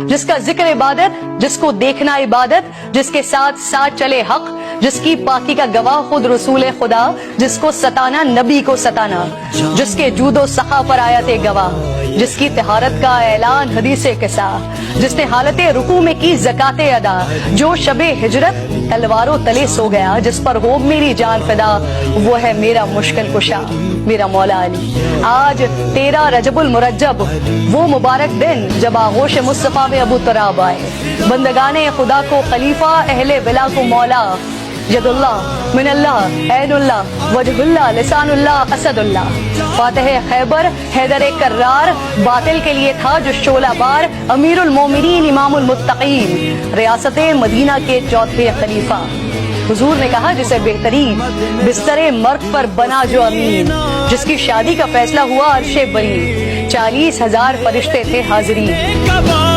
جس کا ذکر عبادت، جس کو دیکھنا عبادت، جس کے ساتھ ساتھ چلے حق، جس کی پاکی کا گواہ خود رسول خدا، جس کو ستانا نبی کو ستانا، جس کے جود و سخا پر آیت گواہ، جس کی طہارت کا اعلان حدیث قصہ، جس نے حالت رکوع میں کی زکات ادا، جو شب ہجرت تلواروں تلے سو گیا، جس پر ہو میری جان فدا، وہ ہے میرا مشکل کشا میرا مولا علی۔ آج 13 رجب المرجب، وہ مبارک دن جب آغوش مصطفیٰ میں ابو تراب آئے، بندگان خدا کو خلیفہ، اہل ولا کو مولا، ید اللہ من اللہ عین اللہ وجہ اللہ لسان اللہ اسد اللہ، فاتح خیبر حیدر کرار، باطل کے لیے تھا جو شعلہ بار، امیر المومنین امام المتقین، ریاست مدینہ کے چوتھے خلیفہ۔ حضور نے کہا جسے بہترین بستر مرگ پر بنا جو امین، جس کی شادی کا فیصلہ ہوا عرش بری، 40,000 فرشتے تھے حاضرین۔